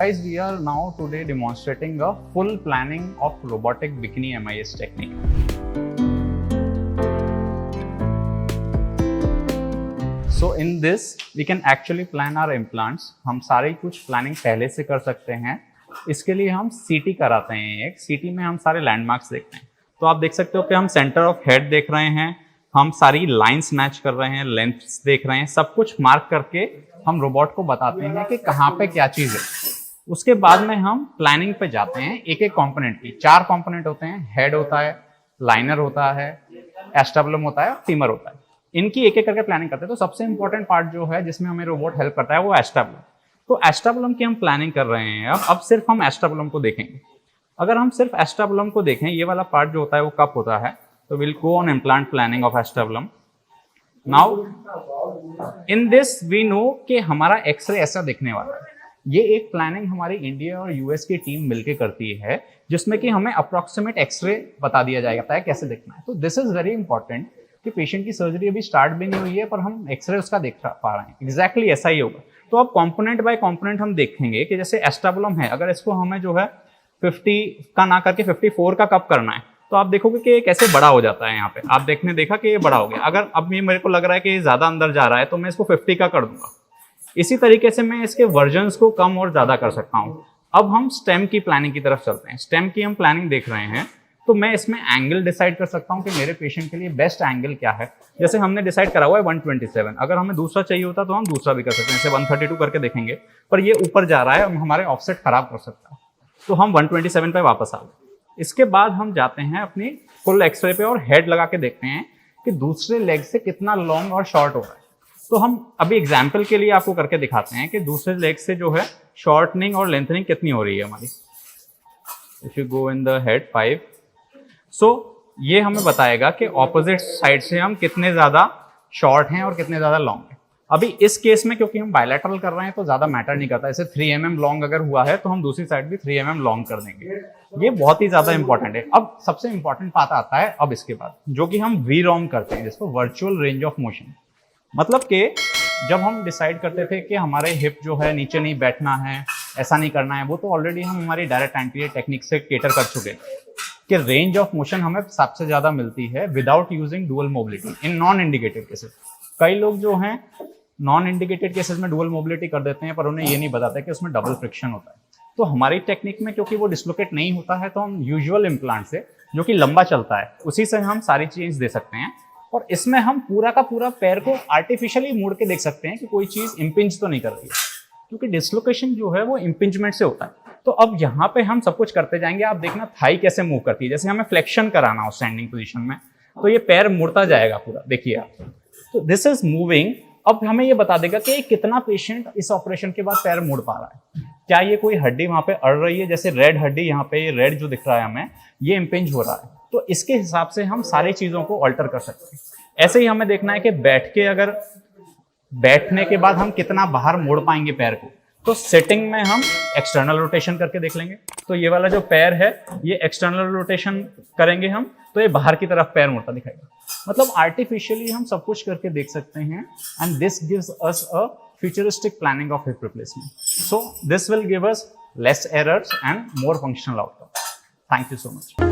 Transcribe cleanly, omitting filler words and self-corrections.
Guys, we are now today demonstrating a full planning of robotic bikini MIS technique. So in this, we can actually plan our implants. हम सारे कुछ planning पहले से कर सकते हैं. इसके लिए हम CT कराते हैं. एक CT में हम सारे लैंडमार्क्स देखते हैं. तो आप देख सकते हो कि हम सेंटर ऑफ हेड देख रहे हैं, हम सारी लाइंस मैच कर रहे हैं, लेंथ्स देख रहे हैं, सब कुछ मार्क करके हम रोबोट को बताते हैं कि कहाँ पे क्या चीज़ है. उसके बाद में हम प्लानिंग पे जाते हैं एक एक कंपोनेंट की. 4 कंपोनेंट होते हैं, हेड होता है, लाइनर होता है, एस्टेबुलम होता है और फीमर होता है. इनकी एक एक करके प्लानिंग करते हैं. तो सबसे इंपॉर्टेंट पार्ट जो है जिसमें हमें रोबोट हेल्प करता है वो एस्टेबुलम. तो एस्टेबुलम की हम प्लानिंग कर रहे हैं. अब सिर्फ हम एस्टेबुलम को देखेंगे. अगर हम सिर्फ एस्टेबुलम को देखें, ये वाला पार्ट जो होता है वो कप होता है. तो will go on implant planning of acetabulum. Now in this we know कि हमारा एक्सरे ऐसा दिखने वाला है. ये एक प्लानिंग हमारी इंडिया और यूएस की टीम मिलकर करती है जिसमें कि हमें अप्रोक्सीमेट एक्सरे बता दिया जाएगा है कैसे दिखना है. तो दिस इज वेरी इंपॉर्टेंट कि पेशेंट की सर्जरी अभी स्टार्ट भी नहीं हुई है पर हम एक्सरे उसका देख पा रहे हैं. एग्जैक्टली ऐसा ही होगा. तो अब कंपोनेंट बाय कंपोनेंट हम देखेंगे कि जैसे एस्टेबुलम है, अगर इसको हमें जो है 50 का ना करके 54 का कप करना है तो आप देखोगे कि ये कैसे बड़ा हो जाता है. यहाँ पे आप देखा कि ये बड़ा हो गया. अगर अब ये मेरे को लग रहा है कि ये ज्यादा अंदर जा रहा है तो मैं इसको 50 का कर दूंगा. इसी तरीके से मैं इसके वर्जन्स को कम और ज्यादा कर सकता हूं. अब हम स्टेम की प्लानिंग की तरफ चलते हैं. स्टेम की हम प्लानिंग देख रहे हैं तो मैं इसमें एंगल डिसाइड कर सकता हूं कि मेरे पेशेंट के लिए बेस्ट एंगल क्या है. जैसे हमने डिसाइड करा हुआ है 127. अगर हमें दूसरा चाहिए होता तो हम दूसरा भी कर सकते हैं. जैसे 132 करके देखेंगे पर ये ऊपर जा रहा है, हमारे ऑफसेट खराब कर सकता है. तो हम 127 पे वापस आ गए. इसके बाद हम जाते हैं अपनी फुल एक्सरे पे और हेड लगा के देखते हैं कि दूसरे लेग से कितना लॉन्ग और शॉर्ट हो रहा है. तो हम अभी एग्जाम्पल के लिए आपको करके दिखाते हैं कि दूसरे लेग से जो है शॉर्टनिंग और लेंथनिंग कितनी हो रही है हमारी. If you go in the head 5, सो ये हमें बताएगा कि ऑपोजिट साइड से हम कितने ज्यादा शॉर्ट हैं और कितने ज्यादा लॉन्ग हैं. अभी इस केस में क्योंकि हम बायलैटरल कर रहे हैं तो ज्यादा मैटर नहीं करता. जैसे 3 mm लॉन्ग अगर हुआ है तो हम दूसरी साइड भी 3 mm लॉन्ग कर देंगे. ये बहुत ही ज्यादा इंपॉर्टेंट है. अब सबसे इंपॉर्टेंट बात आता है अब इसके बाद, जो कि हम वीरॉम करते हैं, जिसको वर्चुअल रेंज ऑफ मोशन. मतलब कि जब हम डिसाइड करते थे कि हमारे हिप जो है नीचे नहीं बैठना है, ऐसा नहीं करना है, वो तो ऑलरेडी हम हमारी डायरेक्ट एंटीरियर टेक्निक से केटर कर चुके हैं कि रेंज ऑफ मोशन हमें सबसे ज्यादा मिलती है without using dual mobility in non indicated cases. कई लोग जो हैं नॉन इंडिकेटेड केसेस में डुअल मोबिलिटी कर देते हैं पर उन्हें ये नहीं बताते कि उसमें डबल फ्रिक्शन होता है. तो हमारी टेक्निक में क्योंकि वो डिस्लोकेट नहीं होता है तो हम यूजुअल इम्प्लांट से, जो कि लंबा चलता है, उसी से हम सारी चीज दे सकते हैं. और इसमें हम पूरा का पूरा पैर को आर्टिफिशियली मोड़ के देख सकते हैं कि कोई चीज इंपिंज तो नहीं कर रही है, क्योंकि डिस्लोकेशन जो है वो इंपिंजमेंट से होता है. तो अब यहाँ पे हम सब कुछ करते जाएंगे. आप देखना थाई कैसे मूव करती है. जैसे हमें फ्लेक्शन कराना हो स्टैंडिंग पोजीशन में तो ये पैर मुड़ता जाएगा पूरा. देखिए आप, तो दिस इज मूविंग. अब हमें ये बता देगा कि कितना पेशेंट इस ऑपरेशन के बाद पैर मुड़ पा रहा है. क्या ये कोई हड्डी वहां पे अड़ रही है, जैसे रेड हड्डी यहाँ पे, ये रेड जो दिख रहा है हमें, ये इंपिंज हो रहा है. तो इसके हिसाब से हम सारी चीजों को ऑल्टर कर सकते हैं. ऐसे ही हमें देखना है कि अगर बैठने के बाद हम कितना बाहर मोड़ पाएंगे पैर को. तो सेटिंग में हम एक्सटर्नल रोटेशन करके देख लेंगे. तो ये वाला जो पैर है ये एक्सटर्नल रोटेशन करेंगे हम तो ये बाहर की तरफ पैर मुड़ता दिखाएगा. मतलब आर्टिफिशियली हम सब कुछ करके देख सकते हैं. And this gives us a futuristic planning of hip replacement. So this will give us less errors and more functional outcome. Thank you so much.